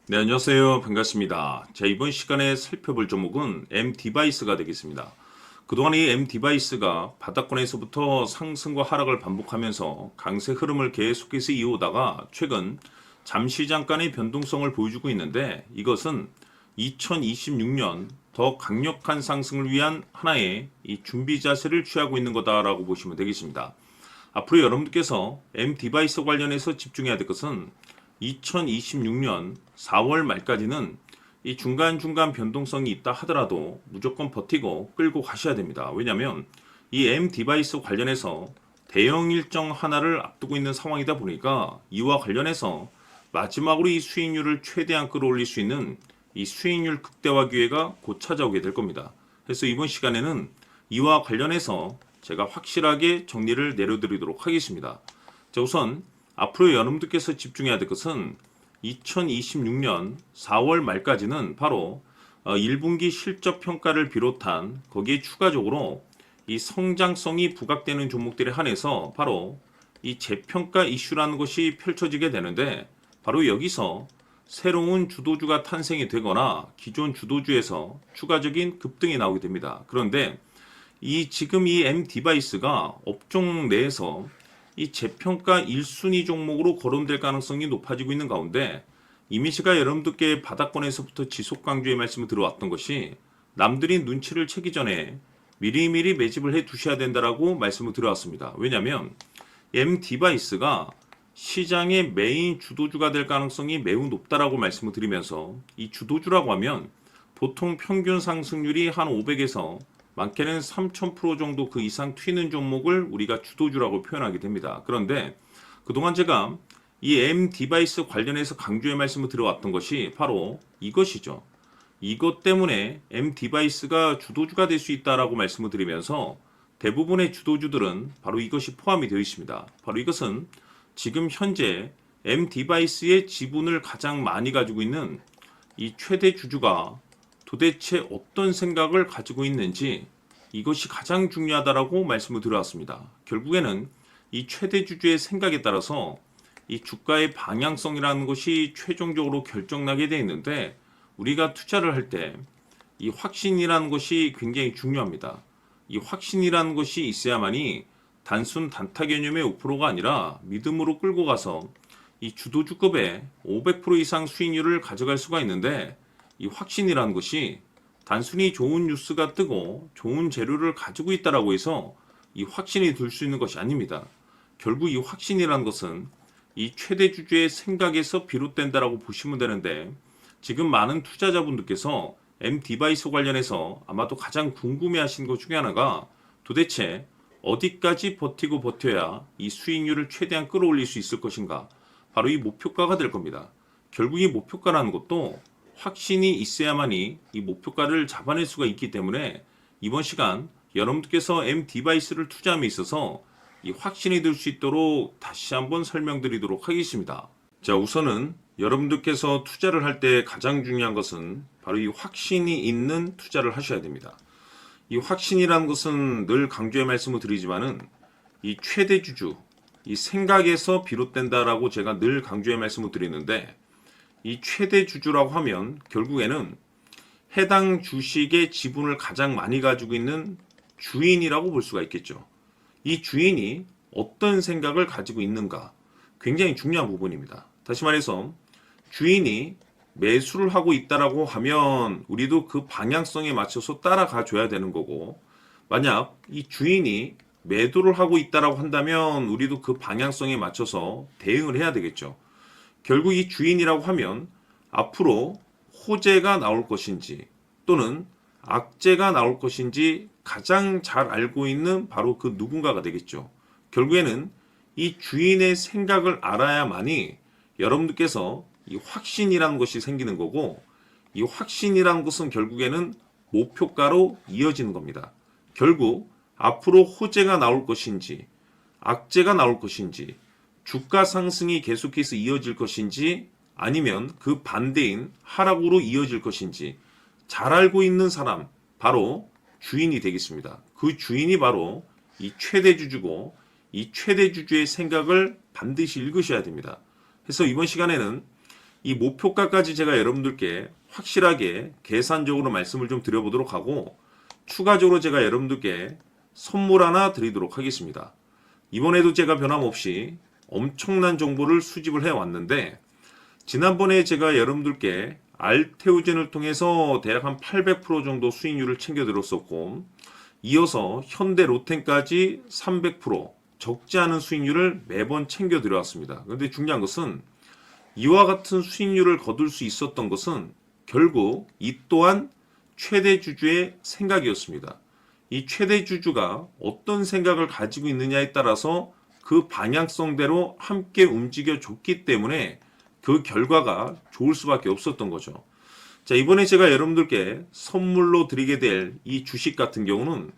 네, 안녕하세요. 반갑습니다. 자, 이번 시간에 살펴볼 종목은 M디바이스가 되겠습니다. 그동안 이 M디바이스가 바닥권에서부터 상승과 하락을 반복하면서 강세 흐름을 계속해서 이어오다가 최근 잠시 잠깐의 변동성을 보여주고 있는데, 이것은 2026년 더 강력한 상승을 위한 하나의 이 준비 자세를 취하고 있는 거다라고 보시면 되겠습니다. 앞으로 여러분들께서 M디바이스 관련해서 집중해야 될 것은 2026년 4월 말까지는 이 중간중간 변동성이 있다 하더라도 무조건 버티고 끌고 가셔야 됩니다. 왜냐하면 이 M디바이스 관련해서 대형 일정 하나를 앞두고 있는 상황이다 보니까 이와 관련해서 마지막으로 이 수익률을 최대한 끌어올릴 수 있는 이 수익률 극대화 기회가 곧 찾아오게 될 겁니다. 그래서 이번 시간에는 이와 관련해서 제가 확실하게 정리를 내려드리도록 하겠습니다. 자, 우선 앞으로 여러분들께서 집중해야 될 것은 2026년 4월 말까지는 바로 1분기 실적 평가를 비롯한 거기에 추가적으로 이 성장성이 부각되는 종목들에 한해서 바로 이 재평가 이슈라는 것이 펼쳐지게 되는데, 바로 여기서 새로운 주도주가 탄생이 되거나 기존 주도주에서 추가적인 급등이 나오게 됩니다. 그런데 지금 이 M디바이스가 업종 내에서 이 재평가 1순위 종목으로 거론될 가능성이 높아지고 있는 가운데, 이미 제가 여러분들께 바닥권에서부터 지속 강조의 말씀을 들어왔던 것이 남들이 눈치를 채기 전에 미리미리 매집을 해 두셔야 된다라고 말씀을 드려왔습니다. 왜냐하면 M디바이스가 시장의 메인 주도주가 될 가능성이 매우 높다라고 말씀을 드리면서, 이 주도주라고 하면 보통 평균 상승률이 한 500에서 많게는 3000% 정도 그 이상 튀는 종목을 우리가 주도주라고 표현하게 됩니다. 그런데 그동안 제가 이 M디바이스 관련해서 강조의 말씀을 들어왔던 것이 바로 이것이죠. 이것 때문에 M디바이스가 주도주가 될 수 있다라고 말씀을 드리면서 대부분의 주도주들은 바로 이것이 포함이 되어 있습니다. 바로 이것은 지금 현재 M디바이스의 지분을 가장 많이 가지고 있는 이 최대 주주가 도대체 어떤 생각을 가지고 있는지, 이것이 가장 중요하다라고 말씀을 드려왔습니다. 결국에는 이 최대 주주의 생각에 따라서 이 주가의 방향성이라는 것이 최종적으로 결정나게 되어 있는데, 우리가 투자를 할 때 이 확신이라는 것이 굉장히 중요합니다. 이 확신이라는 것이 있어야만이 단순 단타 개념의 5%가 아니라 믿음으로 끌고 가서 이 주도주급의 500% 이상 수익률을 가져갈 수가 있는데, 이 확신이라는 것이 단순히 좋은 뉴스가 뜨고 좋은 재료를 가지고 있다라고 해서 이 확신이 들 수 있는 것이 아닙니다. 결국 이 확신이라는 것은 이 최대 주주의 생각에서 비롯된다라고 보시면 되는데, 지금 많은 투자자분들께서 M디바이스 관련해서 아마도 가장 궁금해하신 것 중에 하나가 도대체 어디까지 버티고 버텨야 이 수익률을 최대한 끌어올릴 수 있을 것인가, 바로 이 목표가가 될 겁니다. 결국 이 목표가라는 것도 확신이 있어야만이 이 목표가를 잡아낼 수가 있기 때문에 이번 시간 여러분들께서 M디바이스를 투자함에 있어서 이 확신이 들 수 있도록 다시 한번 설명드리도록 하겠습니다. 자, 우선은 여러분들께서 투자를 할 때 가장 중요한 것은 바로 이 확신이 있는 투자를 하셔야 됩니다. 이 확신이라는 것은 늘 강조의 말씀을 드리지만은 이 최대 주주, 이 생각에서 비롯된다라고 제가 늘 강조의 말씀을 드리는데, 이 최대 주주라고 하면 결국에는 해당 주식의 지분을 가장 많이 가지고 있는 주인이라고 볼 수가 있겠죠. 이 주인이 어떤 생각을 가지고 있는가, 굉장히 중요한 부분입니다. 다시 말해서 주인이 매수를 하고 있다라고 하면 우리도 그 방향성에 맞춰서 따라가 줘야 되는 거고, 만약 이 주인이 매도를 하고 있다라고 한다면 우리도 그 방향성에 맞춰서 대응을 해야 되겠죠. 결국 이 주인이라고 하면 앞으로 호재가 나올 것인지 또는 악재가 나올 것인지 가장 잘 알고 있는 바로 그 누군가가 되겠죠. 결국에는 이 주인의 생각을 알아야만이 여러분들께서 이 확신이라는 것이 생기는 거고, 이 확신이라는 것은 결국에는 목표가로 이어지는 겁니다. 결국 앞으로 호재가 나올 것인지 악재가 나올 것인지, 주가 상승이 계속해서 이어질 것인지 아니면 그 반대인 하락으로 이어질 것인지 잘 알고 있는 사람, 바로 주인이 되겠습니다. 그 주인이 바로 이 최대 주주고, 이 최대 주주의 생각을 반드시 읽으셔야 됩니다. 그래서 이번 시간에는 이 목표가까지 제가 여러분들께 확실하게 계산적으로 말씀을 좀 드려보도록 하고 추가적으로 제가 여러분들께 선물 하나 드리도록 하겠습니다. 이번에도 제가 변함없이 엄청난 정보를 수집을 해왔는데 지난번에 제가 여러분들께 알테오젠을 통해서 대략 한 800% 정도 수익률을 챙겨드렸었고 이어서 현대 로템까지 300% 적지 않은 수익률을 매번 챙겨드려왔습니다. 그런데 중요한 것은 이와 같은 수익률을 거둘 수 있었던 것은 결국 이 또한 최대 주주의 생각이었습니다. 이 최대 주주가 어떤 생각을 가지고 있느냐에 따라서 그 방향성대로 함께 움직여 줬기 때문에 그 결과가 좋을 수밖에 없었던 거죠. 자, 이번에 제가 여러분들께 선물로 드리게 될 이 주식 같은 경우는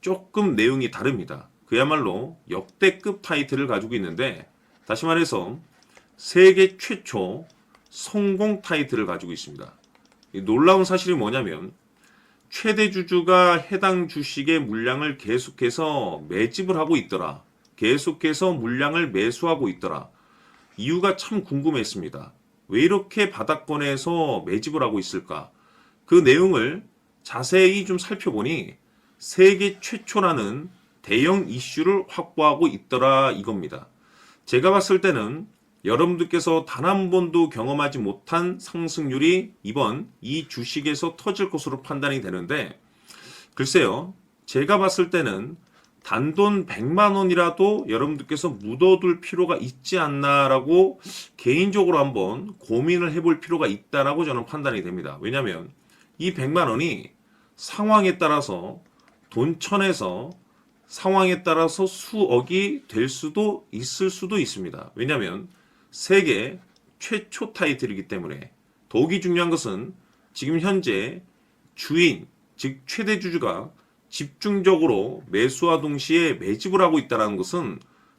조금 내용이 다릅니다. 그야말로 역대급 타이틀을 가지고 있는데 다시 말해서 세계 최초 성공 타이틀을 가지고 있습니다. 이 놀라운 사실이 뭐냐면 최대 주주가 해당 주식의 물량을 계속해서 매집을 하고 있더라. 계속해서 물량을 매수하고 있더라. 이유가 참 궁금했습니다. 왜 이렇게 바닥권에서 매집을 하고 있을까? 그 내용을 자세히 좀 살펴보니 세계 최초라는 대형 이슈를 확보하고 있더라 이겁니다. 제가 봤을 때는 여러분들께서 단 한 번도 경험하지 못한 상승률이 이번 이 주식에서 터질 것으로 판단이 되는데 글쎄요. 제가 봤을 때는 단돈 100만 원이라도 여러분들께서 묻어둘 필요가 있지 않나라고 개인적으로 한번 고민을 해볼 필요가 있다라고 저는 판단이 됩니다. 왜냐하면 이 100만 원이 상황에 따라서 돈천에서 상황에 따라서 수억이 될 수도 있을 수도 있습니다. 왜냐하면 세계 최초 타이틀이기 때문에 더욱이 중요한 것은 지금 현재 주인, 즉 최대 주주가 집중적으로 매수와 동시에 매집을 하고 있다는 것은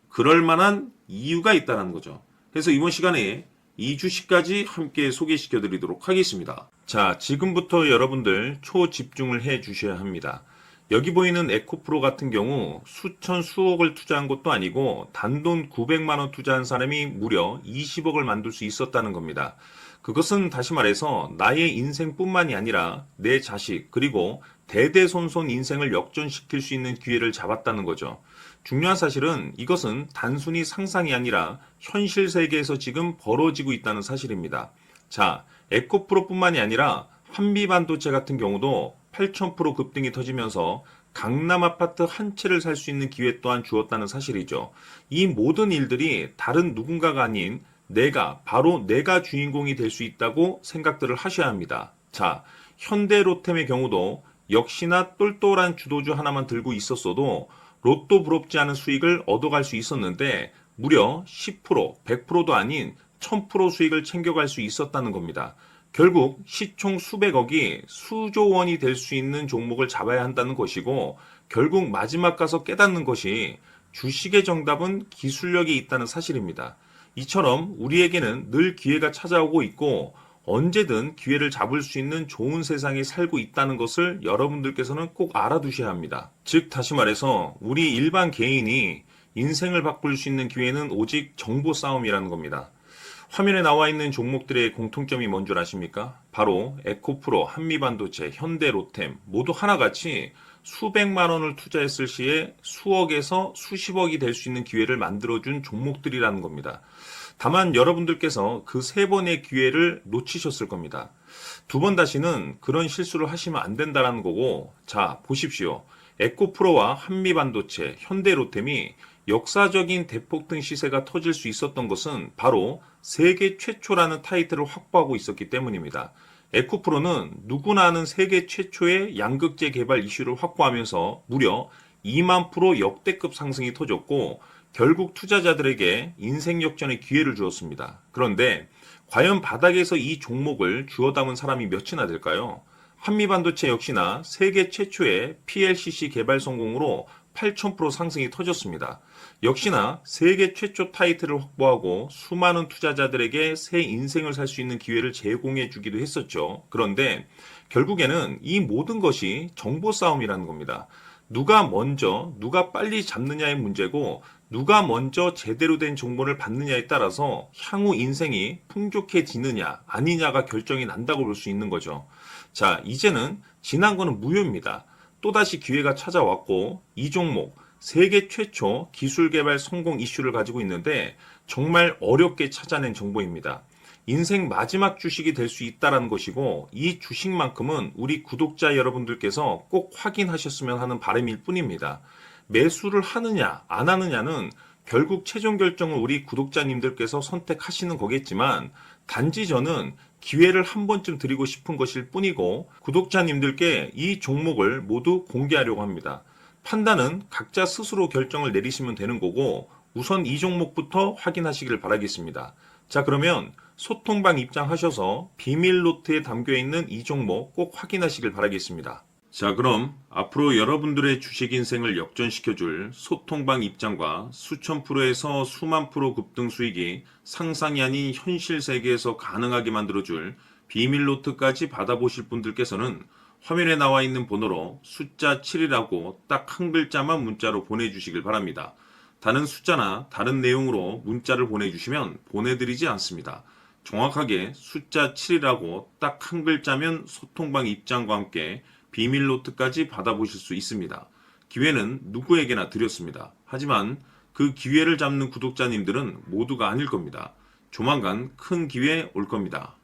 그럴 만한 이유가 있다는 거죠. 그래서 이번 시간에 이 주식까지 함께 소개시켜 드리도록 하겠습니다. 자, 지금부터 여러분들 초집중을 해 주셔야 합니다. 여기 보이는 에코프로 같은 경우 수천 수억을 투자한 것도 아니고 단돈 900만 원 투자한 사람이 무려 20억을 만들 수 있었다는 겁니다. 그것은 다시 말해서 나의 인생뿐만이 아니라 내 자식 그리고 대대손손 인생을 역전시킬 수 있는 기회를 잡았다는 거죠. 중요한 사실은 이것은 단순히 상상이 아니라 현실 세계에서 지금 벌어지고 있다는 사실입니다. 자, 에코프로뿐만이 아니라 한미반도체 같은 경우도 8,000% 급등이 터지면서 강남 아파트 한 채를 살 수 있는 기회 또한 주었다는 사실이죠. 이 모든 일들이 다른 누군가가 아닌 바로 내가 주인공이 될 수 있다고 생각들을 하셔야 합니다. 자, 현대로템의 경우도 역시나 똘똘한 주도주 하나만 들고 있었어도 로또 부럽지 않은 수익을 얻어갈 수 있었는데 무려 10%, 100%도 아닌 1000% 수익을 챙겨갈 수 있었다는 겁니다. 결국 시총 수백억이 수조 원이 될 수 있는 종목을 잡아야 한다는 것이고 결국 마지막 가서 깨닫는 것이 주식의 정답은 기술력이 있다는 사실입니다. 이처럼 우리에게는 늘 기회가 찾아오고 있고 언제든 기회를 잡을 수 있는 좋은 세상에 살고 있다는 것을 여러분들께서는 꼭 알아두셔야 합니다. 즉 다시 말해서 우리 일반 개인이 인생을 바꿀 수 있는 기회는 오직 정보 싸움이라는 겁니다. 화면에 나와 있는 종목들의 공통점이 뭔 줄 아십니까? 바로 에코프로, 한미반도체, 현대로템 모두 하나같이 수백만 원을 투자했을 시에 수억에서 수십억이 될 수 있는 기회를 만들어준 종목들이라는 겁니다. 다만 여러분들께서 그 세 번의 기회를 놓치셨을 겁니다. 두 번 다시는 그런 실수를 하시면 안 된다는 거고 자 보십시오. 에코프로와 한미반도체, 현대로템이 역사적인 대폭등 시세가 터질 수 있었던 것은 바로 세계 최초라는 타이틀을 확보하고 있었기 때문입니다. 에코프로는 누구나 아는 세계 최초의 양극재 개발 이슈를 확보하면서 무려 2만 프로 역대급 상승이 터졌고 결국 투자자들에게 인생 역전의 기회를 주었습니다. 그런데 과연 바닥에서 이 종목을 주워 담은 사람이 몇이나 될까요? 한미반도체 역시나 세계 최초의 PLCC 개발 성공으로 8,000% 상승이 터졌습니다. 역시나 세계 최초 타이틀을 확보하고 수많은 투자자들에게 새 인생을 살 수 있는 기회를 제공해 주기도 했었죠. 그런데 결국에는 이 모든 것이 정보 싸움이라는 겁니다. 누가 먼저, 누가 빨리 잡느냐의 문제고 누가 먼저 제대로 된 정보를 받느냐에 따라서 향후 인생이 풍족해지느냐 아니냐가 결정이 난다고 볼 수 있는 거죠. 자, 이제는 지난 거는 무효입니다. 또다시 기회가 찾아왔고 이 종목 세계 최초 기술 개발 성공 이슈를 가지고 있는데 정말 어렵게 찾아낸 정보입니다. 인생 마지막 주식이 될 수 있다는 것이고 이 주식만큼은 우리 구독자 여러분들께서 꼭 확인하셨으면 하는 바람일 뿐입니다. 매수를 하느냐 안 하느냐는 결국 최종 결정을 우리 구독자님들께서 선택하시는 거겠지만 단지 저는 기회를 한 번쯤 드리고 싶은 것일 뿐이고 구독자님들께 이 종목을 모두 공개하려고 합니다. 판단은 각자 스스로 결정을 내리시면 되는 거고 우선 이 종목부터 확인하시길 바라겠습니다. 자, 그러면 소통방 입장하셔서 비밀 노트에 담겨 있는 이 종목 꼭 확인하시길 바라겠습니다. 자, 그럼 앞으로 여러분들의 주식 인생을 역전시켜줄 소통방 입장과 수천 프로에서 수만 프로 급등 수익이 상상이 아닌 현실 세계에서 가능하게 만들어줄 비밀 노트까지 받아보실 분들께서는 화면에 나와 있는 번호로 숫자 7이라고 딱 한 글자만 문자로 보내주시길 바랍니다. 다른 숫자나 다른 내용으로 문자를 보내주시면 보내드리지 않습니다. 정확하게 숫자 7이라고 딱 한 글자면 소통방 입장과 함께 비밀 노트까지 받아보실 수 있습니다. 기회는 누구에게나 드렸습니다. 하지만 그 기회를 잡는 구독자님들은 모두가 아닐 겁니다. 조만간 큰 기회 올 겁니다.